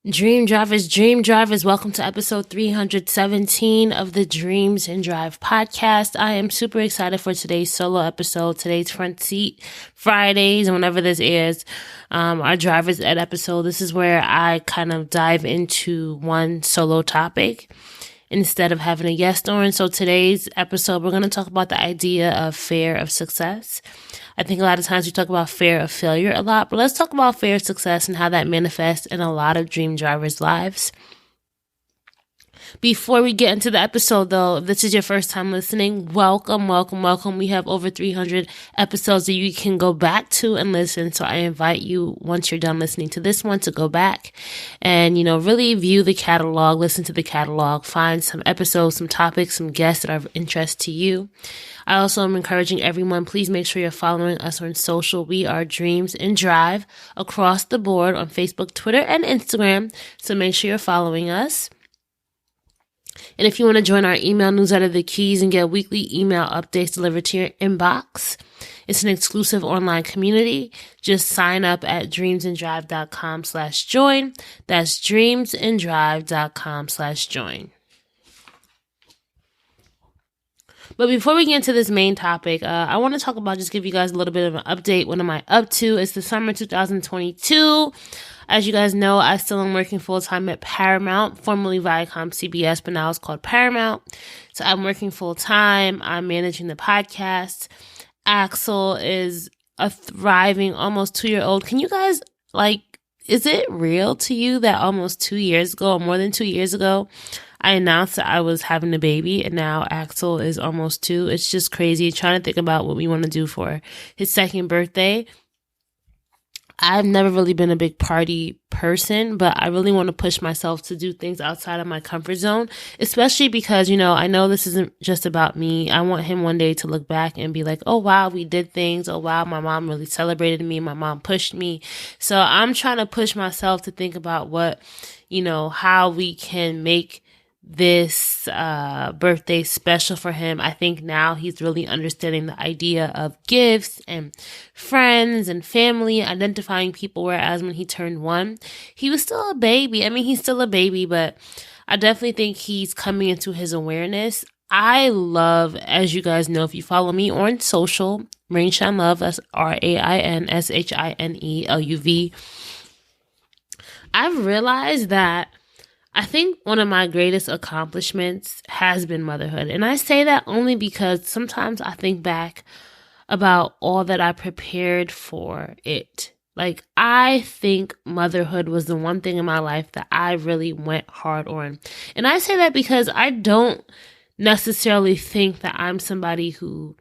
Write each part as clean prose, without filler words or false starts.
Dream Drivers, welcome to episode 317 of the Dreams and Drive podcast. I am super excited for today's solo episode, today's Front Seat Fridays, and whenever this airs, our Driver's Ed episode. This is where I kind of dive into one solo topic instead of having a guest on. So today's episode, we're going to talk about the idea of fear of success. I think a lot of times we talk about fear of failure a lot, but let's talk about fear of success and how that manifests in a lot of dream drivers' lives. Before we get into the episode, though, if this is your first time listening, welcome. We have over 300 episodes that you can go back to and listen. So I invite you, once you're done listening to this one, to go back and, really view the catalog, listen to the catalog, find some episodes, some topics, some guests that are of interest to you. I also am encouraging everyone, please make sure you're following us on social. We are Dreams and Drive across the board on Facebook, Twitter, and Instagram. So make sure you're following us. And if you want to join our email newsletter, The Keys, and get weekly email updates delivered to your inbox, it's an exclusive online community. Just sign up at dreamsanddrive.com/join. That's dreamsanddrive.com/join. But before we get into this main topic, I want to talk about, just give you guys a little bit of an update. What am I up to? It's the summer 2022. As you guys know, I still am working full-time at Paramount, formerly Viacom CBS, but now it's called Paramount. So I'm working full-time. I'm managing the podcast. Axel is a thriving, almost 2-year-old. Can you guys, is it real to you that almost 2 years ago, or more than 2 years ago, I announced that I was having a baby, and now Axel is almost 2. It's just crazy trying to think about what we want to do for his second birthday. I've never really been a big party person, but I really want to push myself to do things outside of my comfort zone, especially because, I know this isn't just about me. I want him one day to look back and be like, oh, wow, we did things. Oh, wow, my mom really celebrated me. My mom pushed me. So I'm trying to push myself to think about what, how we can make this birthday special for him. I think now he's really understanding the idea of gifts and friends and family, identifying people, whereas when he turned 1, he was still a baby. I mean, he's still a baby, but I definitely think he's coming into his awareness. I love, as you guys know, if you follow me on social, Rainshine Love, that's RAINSHINELUV. I've realized that I think one of my greatest accomplishments has been motherhood. And I say that only because sometimes I think back about all that I prepared for it. I think motherhood was the one thing in my life that I really went hard on. And I say that because I don't necessarily think that I'm somebody who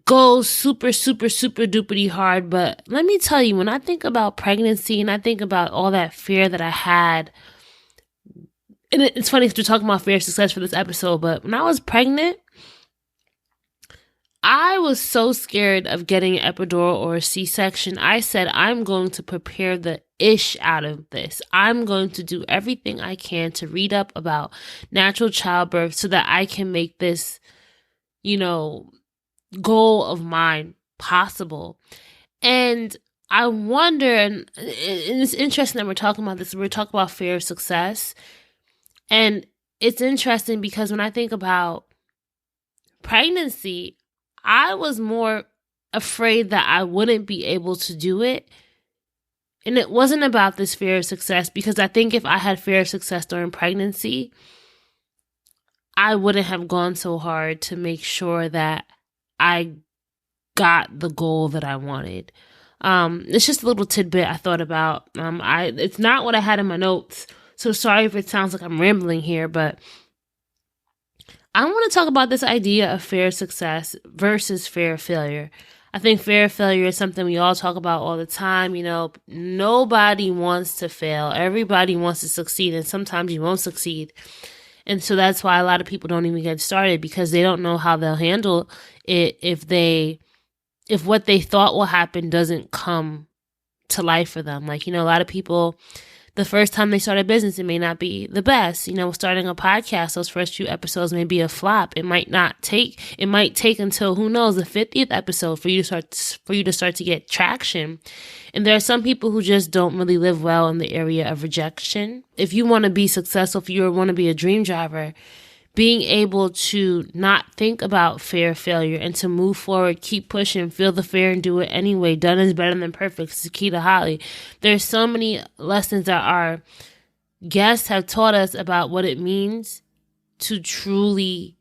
goes super duperty hard. But let me tell you, when I think about pregnancy and I think about all that fear that I had, and it's funny because we're talking about fear of success for this episode, but when I was pregnant, I was so scared of getting an epidural or a C-section. I said, I'm going to prepare the ish out of this. I'm going to do everything I can to read up about natural childbirth so that I can make this, goal of mine possible. And I wonder, and it's interesting that we're talking about this. We're talking about fear of success. And it's interesting because when I think about pregnancy, I was more afraid that I wouldn't be able to do it. And it wasn't about this fear of success, because I think if I had fear of success during pregnancy, I wouldn't have gone so hard to make sure that I got the goal that I wanted. It's just a little tidbit I thought about. It's not what I had in my notes, so sorry if it sounds like I'm rambling here, but I want to talk about this idea of fear of success versus fear of failure. I think fear of failure is something we all talk about all the time. Nobody wants to fail. Everybody wants to succeed, and sometimes you won't succeed. And so that's why a lot of people don't even get started, because they don't know how they'll handle it if what they thought will happen doesn't come to life for them. A lot of people, The first time they start a business, it may not be the best. Starting a podcast, those first few episodes may be a flop. It might take until, who knows, the 50th episode for you to start to get traction. And there are some people who just don't really live well in the area of rejection. If you want to be successful, if you want to be a dream driver, being able to not think about fear of failure and to move forward, keep pushing, feel the fear and do it anyway. Done is better than perfect. It's the key to Holly. There's so many lessons that our guests have taught us about what it means to truly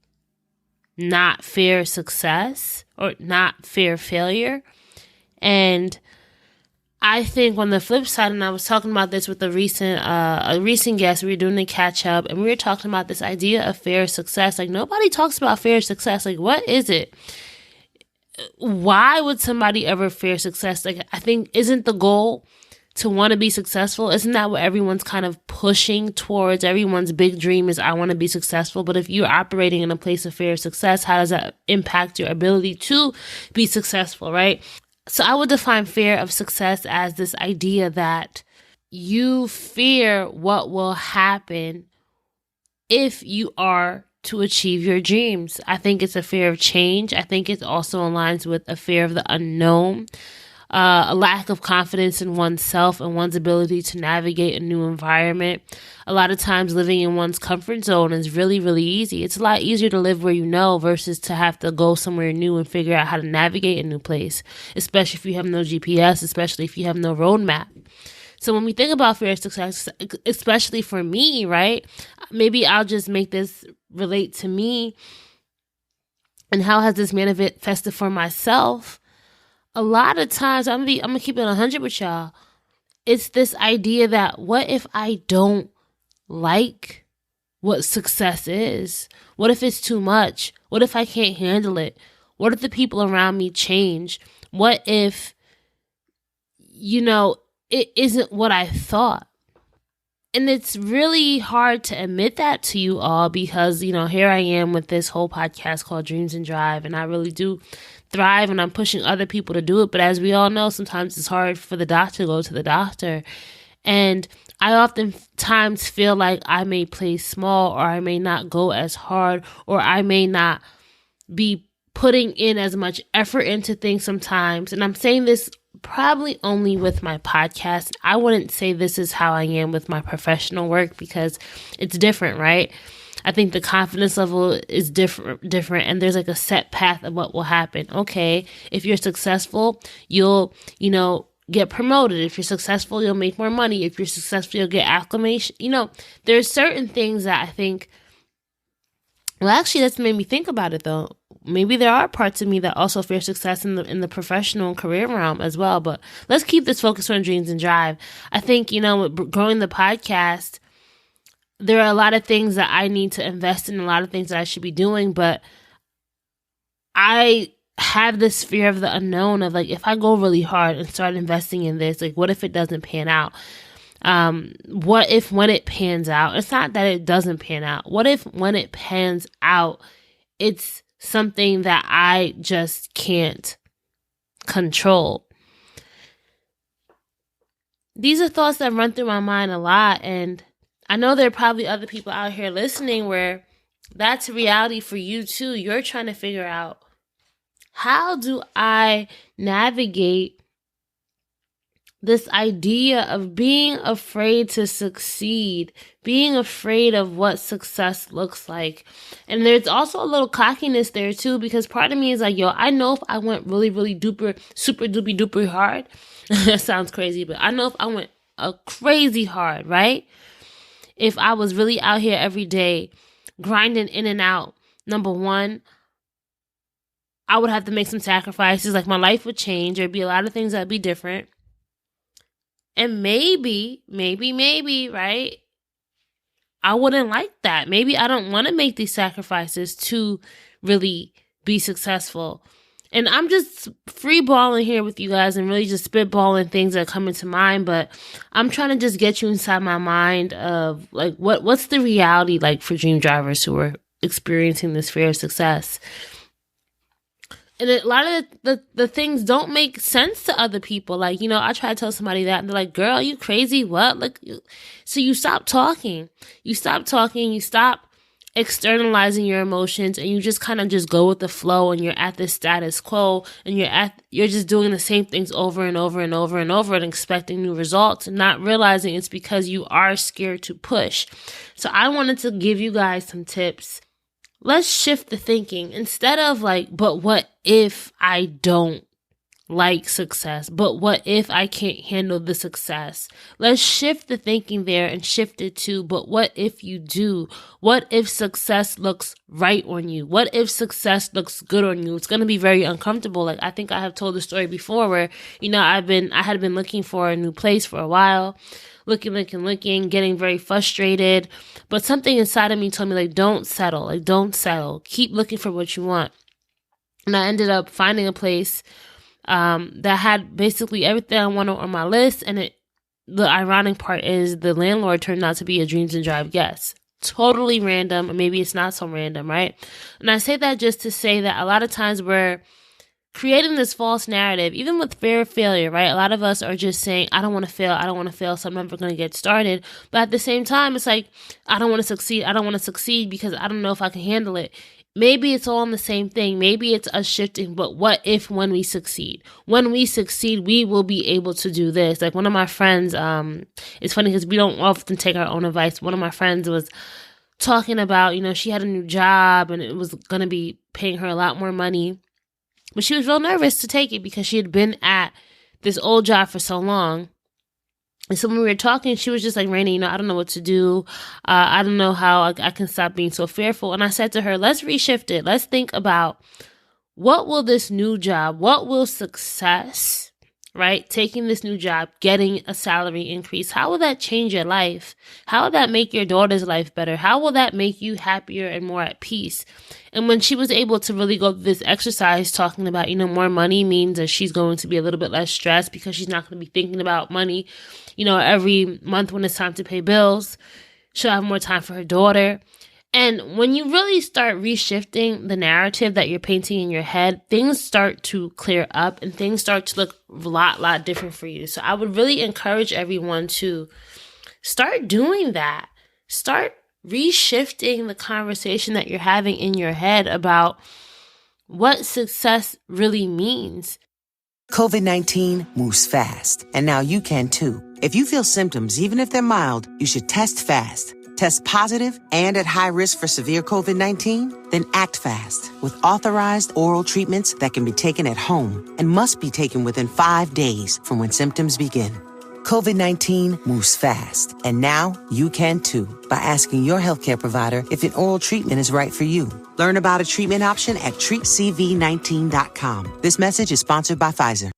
not fear success or not fear failure. And I think on the flip side, and I was talking about this with a recent guest, we were doing a catch up and we were talking about this idea of fear of success. Like, nobody talks about fear of success. Like, what is it? Why would somebody ever fear success? Like, I think, isn't the goal to want to be successful? Isn't that what everyone's kind of pushing towards? Everyone's big dream is, I want to be successful. But if you're operating in a place of fear of success, how does that impact your ability to be successful, right? So I would define fear of success as this idea that you fear what will happen if you are to achieve your dreams. I think it's a fear of change. I think it also aligns with a fear of the unknown, a lack of confidence in oneself and one's ability to navigate a new environment. A lot of times living in one's comfort zone is really, really easy. It's a lot easier to live where you know versus to have to go somewhere new and figure out how to navigate a new place, especially if you have no GPS, especially if you have no roadmap. So when we think about fear of success, especially for me, right, maybe I'll just make this relate to me and how has this manifested for myself. A lot of times, I'm gonna keep it 100 with y'all. It's this idea that what if I don't like what success is? What if it's too much? What if I can't handle it? What if the people around me change? What if, it isn't what I thought? And it's really hard to admit that to you all because, here I am with this whole podcast called Dreams and Drive, and I really do thrive and I'm pushing other people to do it. But as we all know, sometimes it's hard for the doctor to go to the doctor. And I oftentimes feel like I may play small, or I may not go as hard, or I may not be putting in as much effort into things sometimes. And I'm saying this probably only with my podcast. I wouldn't say this is how I am with my professional work because it's different, right? I think the confidence level is different, and there's like a set path of what will happen. Okay, if you're successful, you'll, get promoted. If you're successful, you'll make more money. If you're successful, you'll get acclamation. There's certain things that I think, well, actually, that's made me think about it though. Maybe there are parts of me that also fear success in the professional and career realm as well. But let's keep this focus on Dreams and Drive. I think, with growing the podcast, there are a lot of things that I need to invest in, a lot of things that I should be doing, but I have this fear of the unknown of like, if I go really hard and start investing in this, like, what if it doesn't pan out? What if when it pans out, it's not that it doesn't pan out. What if when it pans out, it's something that I just can't control? These are thoughts that run through my mind a lot, and I know there are probably other people out here listening where that's a reality for you too. You're trying to figure out, how do I navigate this idea of being afraid to succeed, being afraid of what success looks like? And there's also a little cockiness there too, because part of me is like, yo, I know if I went really, really duper, super duper duper hard, that sounds crazy, but I know if I went a crazy hard, right? If I was really out here every day grinding in and out, number one, I would have to make some sacrifices. Like, my life would change. There'd be a lot of things that'd be different. And maybe, right? I wouldn't like that. Maybe I don't want to make these sacrifices to really be successful. And I'm just freeballing here with you guys and really just spitballing things that come into mind. But I'm trying to just get you inside my mind of like, what's the reality like for dream drivers who are experiencing this fear of success? And a lot of the things don't make sense to other people. Like, I try to tell somebody that and they're like, girl, you crazy? What? Like, so you stop talking. You stop externalizing your emotions, and you just kind of just go with the flow, and you're at the status quo, and you're just doing the same things over and over and over and over and expecting new results, and not realizing it's because you are scared to push. So I wanted to give you guys some tips. Let's shift the thinking. Instead of like, but what if I don't like success? But what if I can't handle the success? Let's shift the thinking there and shift it to, but what if you do? What if success looks right on you? What if success looks good on you? It's going to be very uncomfortable. Like, I think I have told the story before where, I had been looking for a new place for a while, looking, getting very frustrated. But something inside of me told me, like, don't settle. Keep looking for what you want. And I ended up finding a place that had basically everything I wanted on my list. And the ironic part is the landlord turned out to be a Dreams and Drive guest. Totally random, or maybe it's not so random, right? And I say that just to say that a lot of times we're creating this false narrative, even with fear of failure, right? A lot of us are just saying, I don't want to fail, so I'm never going to get started. But at the same time, it's like, I don't want to succeed because I don't know if I can handle it. Maybe it's all in the same thing. Maybe it's us shifting, but what if when we succeed? When we succeed, we will be able to do this. Like one of my friends, it's funny because we don't often take our own advice. One of my friends was talking about, she had a new job and it was going to be paying her a lot more money. But she was real nervous to take it because she had been at this old job for so long. And so when we were talking, she was just like, Rainy, I don't know what to do. I don't know how I can stop being so fearful. And I said to her, let's reshift it. Let's think about what will this new job, what will success, right? Taking this new job, getting a salary increase, how will that change your life? How will that make your daughter's life better? How will that make you happier and more at peace? And when she was able to really go through this exercise talking about, more money means that she's going to be a little bit less stressed because she's not going to be thinking about money, every month when it's time to pay bills. She'll have more time for her daughter. And when you really start reshifting the narrative that you're painting in your head, things start to clear up and things start to look a lot different for you. So I would really encourage everyone to start doing that. Start reshifting the conversation that you're having in your head about what success really means. COVID-19 moves fast, and now you can too. If you feel symptoms, even if they're mild, you should test fast. Test positive and at high risk for severe COVID-19? Then act fast with authorized oral treatments that can be taken at home and must be taken within 5 days from when symptoms begin. COVID-19 moves fast, and now you can too by asking your healthcare provider if an oral treatment is right for you. Learn about a treatment option at treatcv19.com. This message is sponsored by Pfizer.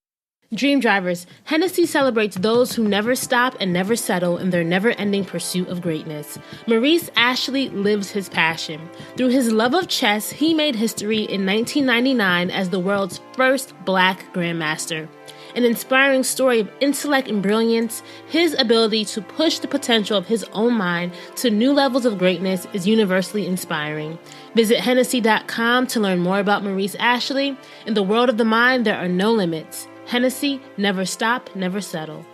Dream Drivers, Hennessy celebrates those who never stop and never settle in their never-ending pursuit of greatness. Maurice Ashley lives his passion. Through his love of chess, he made history in 1999 as the world's first Black Grandmaster. An inspiring story of intellect and brilliance, his ability to push the potential of his own mind to new levels of greatness is universally inspiring. Visit Hennessy.com to learn more about Maurice Ashley. In the world of the mind, there are no limits. Hennessy, never stop, never settle.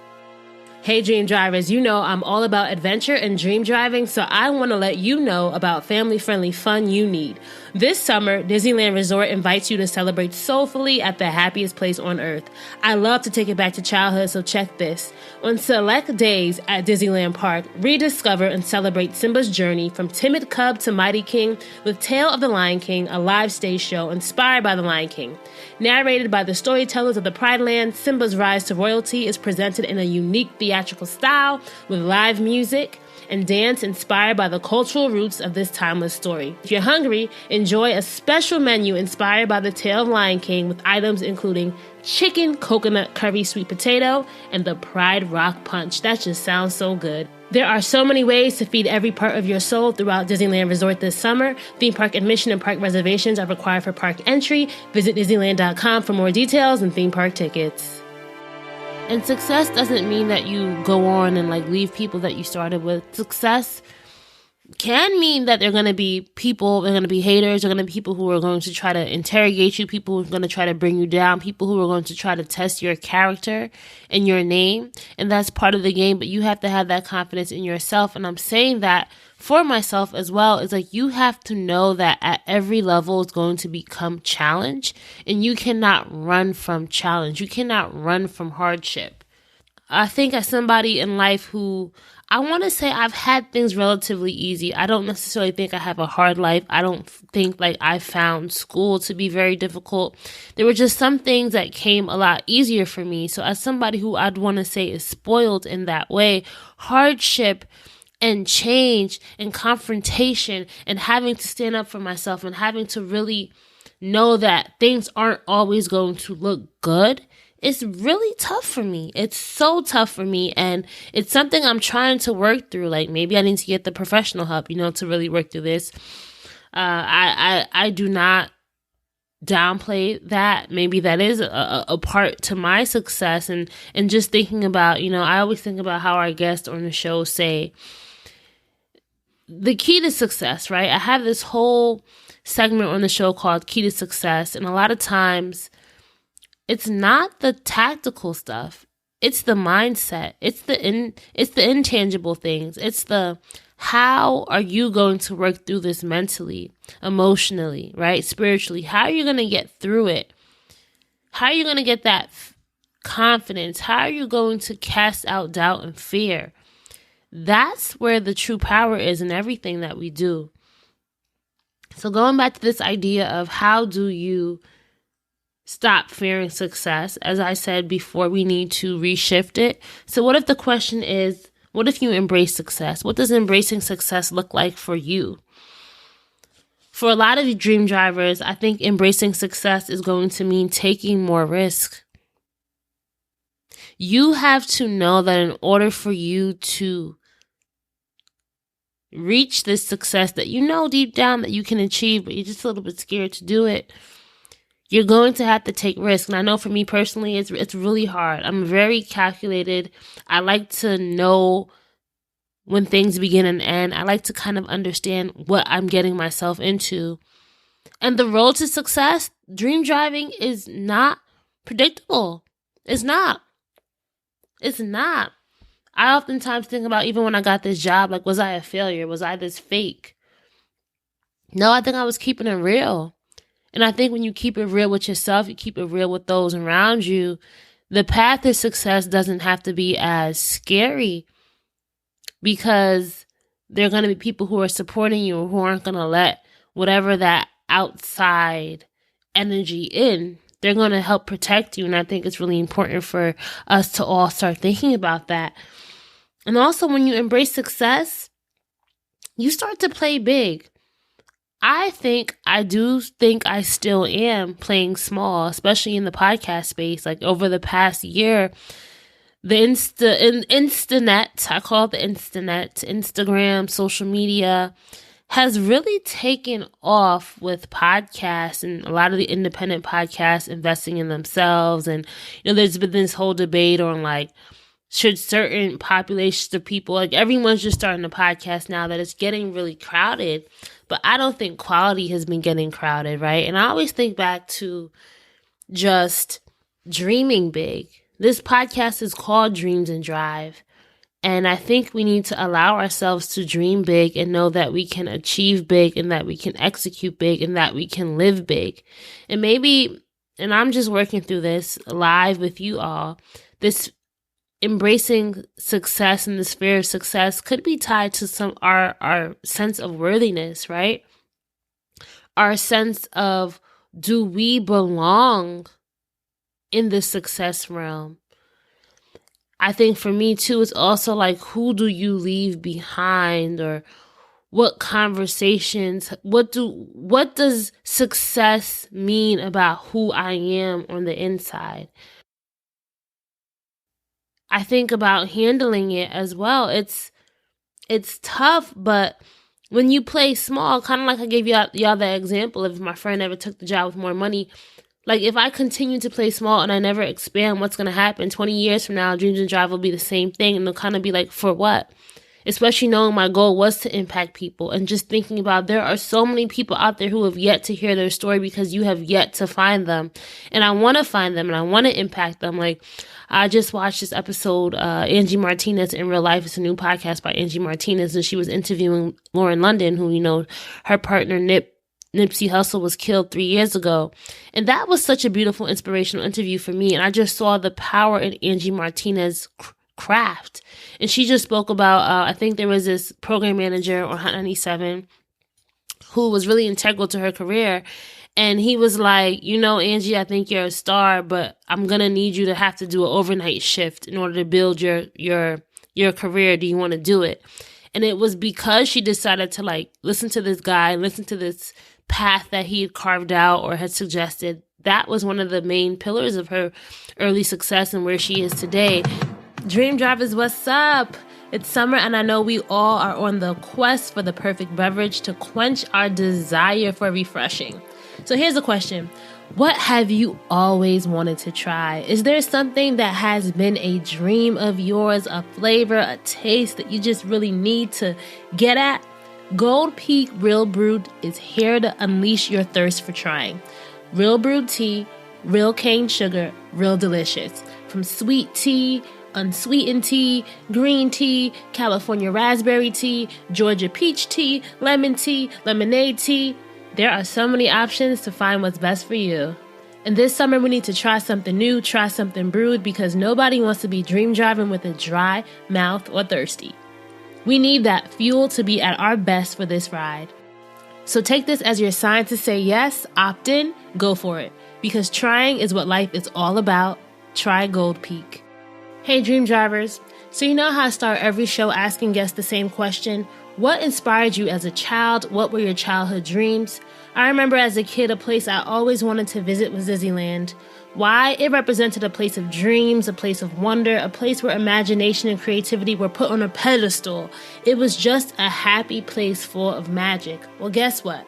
Hey Dream Drivers, I'm all about adventure and dream driving, so I want to let you know about family-friendly fun you need. This summer, Disneyland Resort invites you to celebrate soulfully at the happiest place on earth. I love to take it back to childhood, so check this. On select days at Disneyland Park, rediscover and celebrate Simba's journey from timid cub to mighty king with Tale of the Lion King, a live stage show inspired by the Lion King. Narrated by the storytellers of the Pride Land, Simba's rise to royalty is presented in a unique theatrical style with live music and dance inspired by the cultural roots of this timeless story. If you're hungry, enjoy a special menu inspired by the Tale of Lion King with items including chicken coconut curry sweet potato and the Pride Rock Punch. That just sounds so good. There are so many ways to feed every part of your soul throughout Disneyland Resort this summer. Theme park admission and park reservations are required for park entry. Visit Disneyland.com for more details and theme park tickets. And success doesn't mean that you go on and leave people that you started with. Success can mean that they're going to be people, they're going to be haters, they're going to be people who are going to try to interrogate you, people who are going to try to bring you down, people who are going to try to test your character and your name. And that's part of the game, but you have to have that confidence in yourself. And I'm saying that for myself as well. It's like you have to know that at every level is going to become challenge, and you cannot run from challenge. You cannot run from hardship. I think as somebody in life who, I want to say I've had things relatively easy. I don't necessarily think I have a hard life. I don't think like I found school to be very difficult. There were just some things that came a lot easier for me. So as somebody who I'd want to say is spoiled in that way, hardship and change and confrontation and having to stand up for myself and having to really know that things aren't always going to look good, it's really tough for me. It's so tough for me. And it's something I'm trying to work through. Like maybe I need to get the professional help, to really work through this. I do not downplay that. Maybe that is a part to my success. And just thinking about, I always think about how our guests on the show say, the key to success, right? I have this whole segment on the show called Key to Success. And a lot of times, it's not the tactical stuff. It's the mindset. It's the intangible things. It's the how are you going to work through this mentally, emotionally, right? Spiritually. How are you going to get through it? How are you going to get that confidence? How are you going to cast out doubt and fear? That's where the true power is in everything that we do. So going back to this idea of how do you stop fearing success, as I said before, we need to reshift it. So what if the question is, what if you embrace success? What does embracing success look like for you? For a lot of you dream drivers, I think embracing success is going to mean taking more risk. You have to know that in order for you to reach this success that you know deep down that you can achieve, but you're just a little bit scared to do it, you're going to have to take risks. And I know for me personally, it's really hard. I'm very calculated. I like to know when things begin and end. I like to kind of understand what I'm getting myself into. And the road to success, dream driving, is not predictable. It's not. It's not. I oftentimes think about, even when I got this job, like, was I a failure? Was I this fake? No, I think I was keeping it real. And I think when you keep it real with yourself, you keep it real with those around you, the path to success doesn't have to be as scary, because there are going to be people who are supporting you, who aren't going to let whatever that outside energy in. They're going to help protect you. And I think it's really important for us to all start thinking about that. And also, when you embrace success, you start to play big. I do think I still am playing small, especially in the podcast space. Like over the past year, the Instanet, I call it the Instanet, Instagram, social media, has really taken off with podcasts, and a lot of the independent podcasts investing in themselves. And, there's been this whole debate on like, should certain populations of people, like everyone's just starting a podcast now, that it's getting really crowded. But I don't think quality has been getting crowded, right? And I always think back to just dreaming big. This podcast is called Dreams and Drive. And I think we need to allow ourselves to dream big and know that we can achieve big, and that we can execute big, and that we can live big. And maybe, and I'm just working through this live with you all, this embracing success and the fear of success could be tied to our sense of worthiness, right? Our sense of, do we belong in the success realm? I think for me too, it's also like, who do you leave behind, or what conversations, what does success mean about who I am on the inside? I think about handling it as well. It's tough, but when you play small, kind of like I gave y'all that example, if my friend ever took the job with more money, like if I continue to play small and I never expand, what's going to happen? 20 years from now, Dreams and Drive will be the same thing, and they'll kind of be like, for what? especially knowing my goal was to impact people, and just thinking about there are so many people out there who have yet to hear their story because you have yet to find them. And I want to find them and I want to impact them. Like, I just watched this episode, Angie Martinez in Real Life. It's a new podcast by Angie Martinez, and she was interviewing Lauren London, who, her partner Nipsey Hussle was killed 3 years ago. And that was such a beautiful, inspirational interview for me. And I just saw the power in Angie Martinez's craft. And she just spoke about, I think there was this program manager on Hot 97 who was really integral to her career. And he was like, Angie, I think you're a star, but I'm going to need you to have to do an overnight shift in order to build your career. Do you want to do it? And it was because she decided to listen to this guy, listen to this path that he had carved out or had suggested. That was one of the main pillars of her early success and where she is today. Dream Drivers, what's up? It's summer, and I know we all are on the quest for the perfect beverage to quench our desire for refreshing. So here's the question. What have you always wanted to try? Is there something that has been a dream of yours, a flavor, a taste that you just really need to get at? Gold Peak Real Brewed is here to unleash your thirst for trying. Real brewed tea, real cane sugar, real delicious. From sweet tea, unsweetened tea, green tea, California raspberry tea, Georgia peach tea, lemon tea, lemonade tea. There are so many options to find what's best for you. And this summer we need to try something new, try something brewed, because nobody wants to be dream driving with a dry mouth or thirsty. We need that fuel to be at our best for this ride. So take this as your sign to say yes, opt in, go for it. Because trying is what life is all about. Try Gold Peak. Hey Dream Drivers, so you know how I start every show asking guests the same question? What inspired you as a child? What were your childhood dreams? I remember as a kid, a place I always wanted to visit was Disneyland. Why? It represented a place of dreams, a place of wonder, a place where imagination and creativity were put on a pedestal. It was just a happy place full of magic. Well, guess what?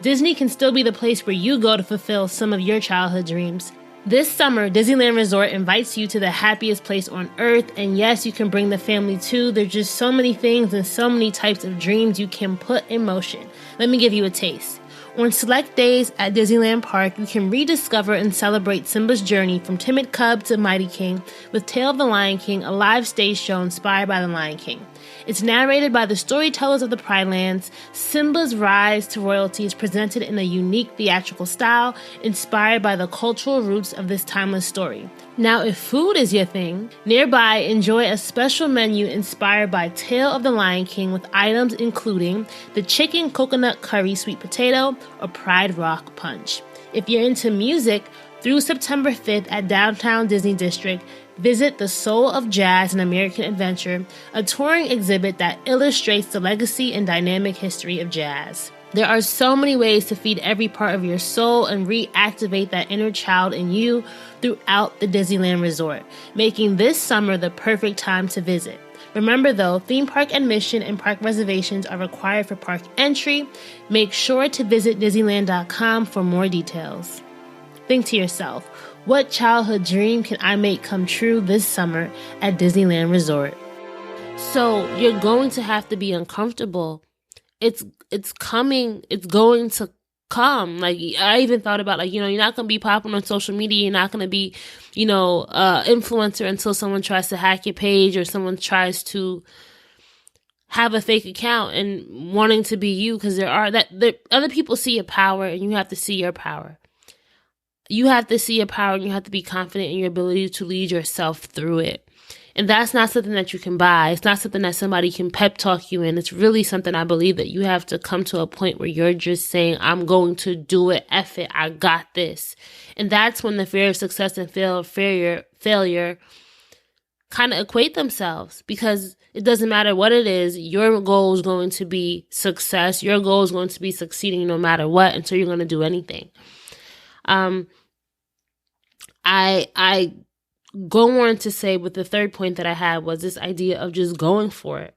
Disney can still be the place where you go to fulfill some of your childhood dreams. This summer, Disneyland Resort invites you to the happiest place on earth, and yes, you can bring the family too. There's just so many things and so many types of dreams you can put in motion. Let me give you a taste. On select days at Disneyland Park, you can rediscover and celebrate Simba's journey from timid cub to mighty king with Tale of the Lion King, a live stage show inspired by the Lion King. It's narrated by the storytellers of the Pride Lands. Simba's rise to royalty is presented in a unique theatrical style inspired by the cultural roots of this timeless story. Now, if food is your thing, nearby enjoy a special menu inspired by Tale of the Lion King with items including the chicken coconut curry sweet potato or Pride Rock Punch. If you're into music, through September 5th at Downtown Disney District, visit The Soul of Jazz and American Adventure, a touring exhibit that illustrates the legacy and dynamic history of jazz. There are so many ways to feed every part of your soul and reactivate that inner child in you throughout the Disneyland Resort, making this summer the perfect time to visit. Remember though, theme park admission and park reservations are required for park entry. Make sure to visit Disneyland.com for more details. Think to yourself, what childhood dream can I make come true this summer at Disneyland Resort? So you're going to have to be uncomfortable. It's coming. It's going to come. Like, I even thought about, you're not going to be popping on social media. You're not going to be, influencer until someone tries to hack your page or someone tries to have a fake account and wanting to be you, because other people see your power and you have to see your power. You have to see your power and you have to be confident in your ability to lead yourself through it. And that's not something that you can buy. It's not something that somebody can pep talk you in. It's really something I believe that you have to come to a point where you're just saying, I'm going to do it. F it. I got this. And that's when the fear of success and failure kind of equate themselves, because it doesn't matter what it is. Your goal is going to be success. Your goal is going to be succeeding no matter what, until you're going to do anything. I go on to say, with the third point that I had, was this idea of just going for it.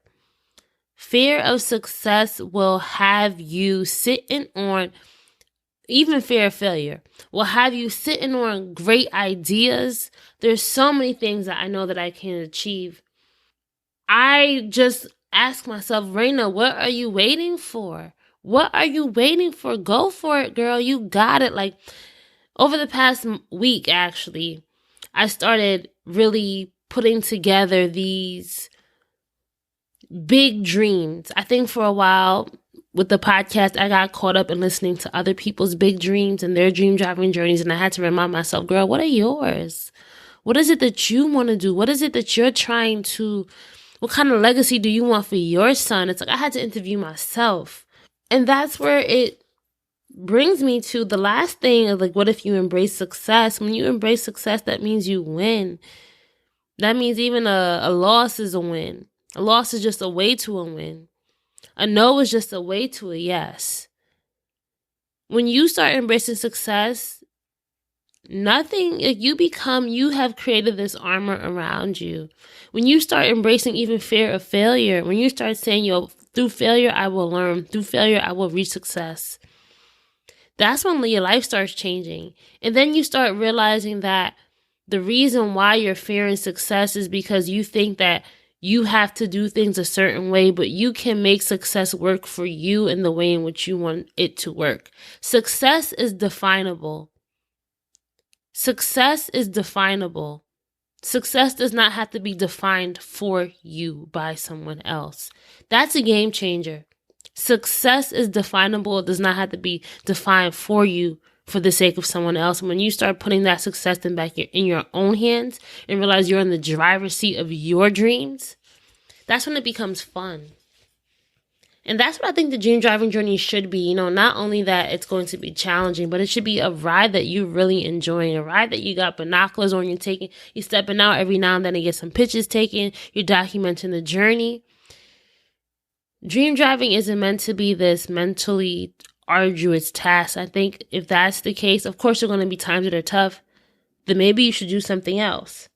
Fear of success will have you sitting on, even fear of failure, will have you sitting on great ideas. There's so many things that I know that I can achieve. I just ask myself, Raina, what are you waiting for? What are you waiting for? Go for it, girl. You got it. Like, over the past week, actually, I started really putting together these big dreams. I think for a while with the podcast, I got caught up in listening to other people's big dreams and their dream driving journeys. And I had to remind myself, girl, what are yours? What is it that you want to do? What is it that you're trying to, what kind of legacy do you want for your son? It's like I had to interview myself. And that's where it brings me to the last thing of like, what if you embrace success? When you embrace success, that means you win. That means even a loss is a win. A loss is just a way to a win. A no is just a way to a yes. When you start embracing success, you have created this armor around you. When you start embracing even fear of failure, when you start saying, through failure, I will learn. Through failure, I will reach success. That's when your life starts changing. And then you start realizing that the reason why you're fearing success is because you think that you have to do things a certain way, but you can make success work for you in the way in which you want it to work. Success is definable. Success is definable. Success does not have to be defined for you by someone else. That's a game changer. Success is definable. It does not have to be defined for you for the sake of someone else. When you start putting that success in your own hands and realize you're in the driver's seat of your dreams, that's when it becomes fun. And that's what I think the dream driving journey should be. Not only that it's going to be challenging, but it should be a ride that you're really enjoying, a ride that you got binoculars on, you're stepping out every now and then to get some pictures taken, you're documenting the journey. Dream driving isn't meant to be this mentally arduous task. I think if that's the case, of course there are going to be times that are tough, then maybe you should do something else.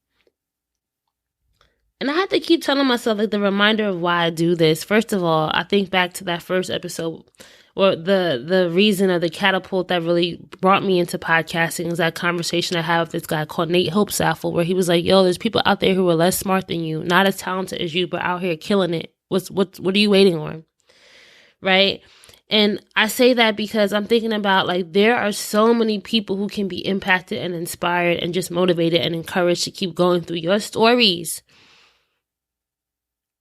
And I have to keep telling myself, like, the reminder of why I do this. First of all, I think back to that first episode, or the reason or the catapult that really brought me into podcasting is that conversation I had with this guy called Nate Hopesaffel, where he was like, there's people out there who are less smart than you, not as talented as you, but out here killing it. What are you waiting on? Right? And I say that because I'm thinking about, like, there are so many people who can be impacted and inspired and just motivated and encouraged to keep going through your stories.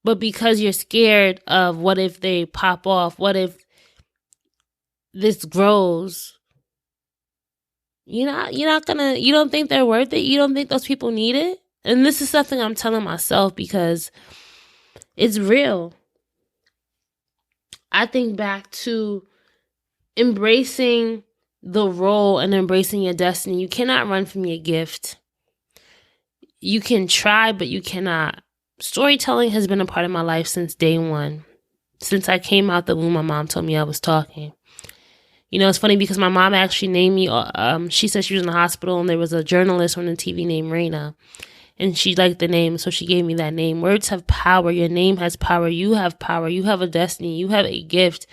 But because you're scared of what if they pop off, what if this grows, you don't think they're worth it? You don't think those people need it? And this is something I'm telling myself because it's real. I think back to embracing the role and embracing your destiny. You cannot run from your gift. You can try, but you cannot. Storytelling has been a part of my life since day one. Since I came out the womb, my mom told me I was talking. It's funny because my mom actually named me, she said she was in the hospital and there was a journalist on the TV named Raina. And she liked the name, so she gave me that name. Words have power. Your name has power. You have power. You have a destiny. You have a gift.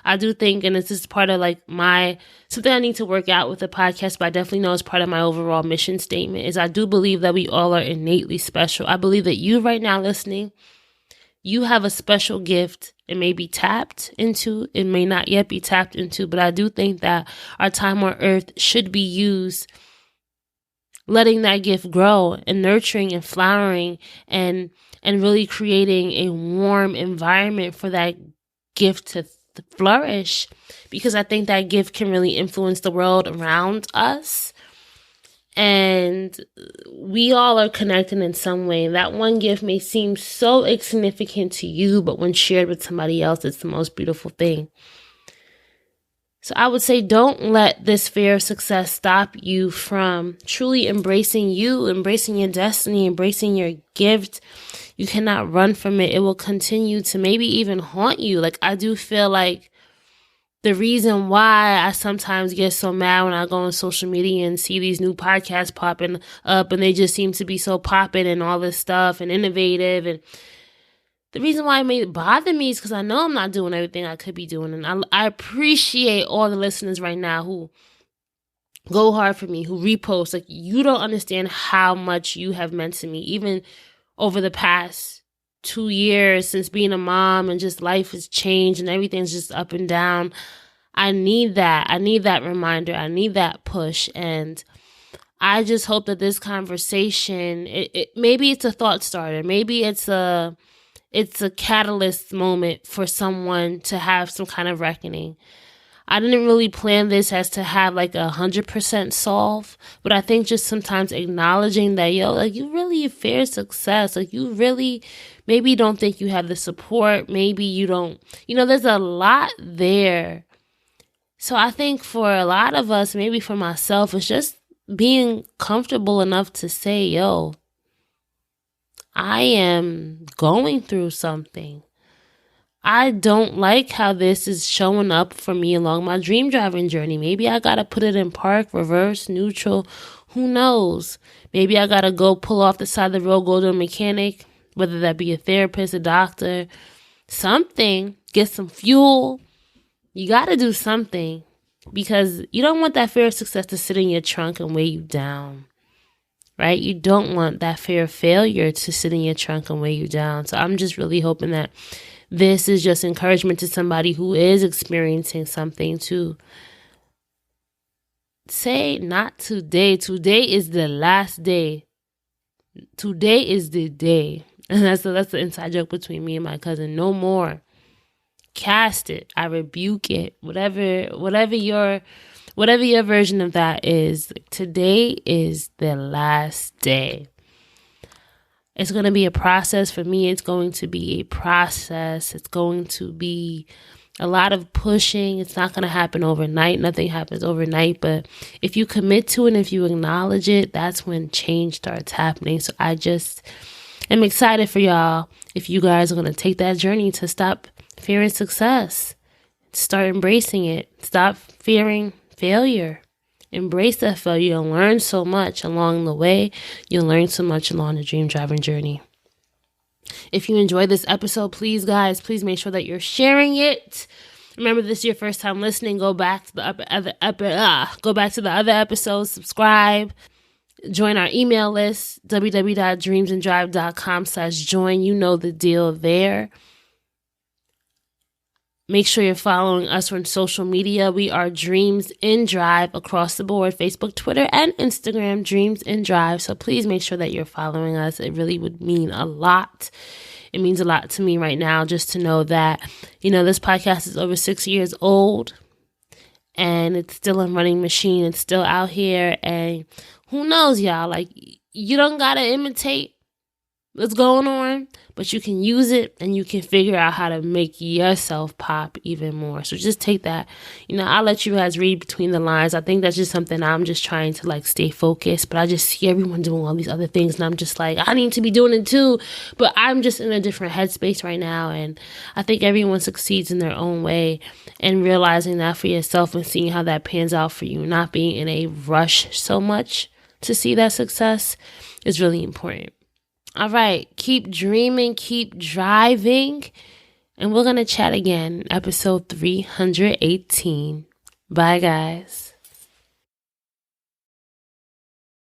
I do think, and this is part of like something I need to work out with the podcast, but I definitely know it's part of my overall mission statement, is I do believe that we all are innately special. I believe that you right now listening, you have a special gift. It may be tapped into. It may not yet be tapped into, but I do think that our time on earth should be used letting that gift grow and nurturing and flowering and really creating a warm environment for that gift to flourish, because I think that gift can really influence the world around us. And we all are connected in some way. That one gift may seem so insignificant to you, but when shared with somebody else, it's the most beautiful thing. So I would say don't let this fear of success stop you from truly embracing you, embracing your destiny, embracing your gift. You cannot run from it. It will continue to maybe even haunt you. Like, I do feel like the reason why I sometimes get so mad when I go on social media and see these new podcasts popping up and they just seem to be so popping and all this stuff and innovative, and the reason why it may bother me is because I know I'm not doing everything I could be doing. And I appreciate all the listeners right now who go hard for me, who repost. Like, you don't understand how much you have meant to me, even over the past 2 years since being a mom, and just life has changed and everything's just up and down. I need that. I need that reminder. I need that push. And I just hope that this conversation, maybe it's a thought starter. Maybe it's a catalyst moment for someone to have some kind of reckoning. I didn't really plan this as to have like 100% solve, but I think just sometimes acknowledging that, like, you really fear success. Like, you really maybe don't think you have the support. Maybe you don't, there's a lot there. So I think for a lot of us, maybe for myself, it's just being comfortable enough to say, I am going through something. I don't like how this is showing up for me along my dream driving journey. Maybe I got to put it in park, reverse, neutral. Who knows? Maybe I got to go pull off the side of the road, go to a mechanic, whether that be a therapist, a doctor, something, get some fuel. You got to do something, because you don't want that fear of success to sit in your trunk and weigh you down, right? You don't want that fear of failure to sit in your trunk and weigh you down. So I'm just really hoping that this is just encouragement to somebody who is experiencing something to say, not today. Today is the last day. Today is the day. And that's the inside joke between me and my cousin. No more. Cast it. I rebuke it. Whatever your version of that is. Today is the last day. It's going to be a process. For me, it's going to be a process. It's going to be a lot of pushing. It's not going to happen overnight. Nothing happens overnight. But if you commit to it and if you acknowledge it, that's when change starts happening. So I just am excited for y'all if you guys are going to take that journey to stop fearing success. Start embracing it. Stop fearing failure. Embrace that failure. You'll learn so much along the way. You'll learn so much along the dream driving journey. If you enjoyed this episode, please make sure that you're sharing it. Remember, this is your first time listening. Go back to the other episodes. Subscribe. Join our email list, www.dreamsanddrive.com/join. You know the deal there. Make sure you're following us on social media. We are Dreams in Drive across the board, Facebook, Twitter, and Instagram, Dreams in Drive. So please make sure that you're following us. It really would mean a lot. It means a lot to me right now just to know that, this podcast is over 6 years old and it's still a running machine. It's still out here. And who knows, y'all, like, you don't got to imitate what's going on, but you can use it and you can figure out how to make yourself pop even more. So just take that. I'll let you guys read between the lines. I think that's just something I'm just trying to stay focused, but I just see everyone doing all these other things and I'm just like, I need to be doing it too, but I'm just in a different headspace right now. And I think everyone succeeds in their own way, and realizing that for yourself and seeing how that pans out for you, not being in a rush so much to see that success is really important. All right, keep dreaming, keep driving, and we're going to chat again, episode 318. Bye, guys.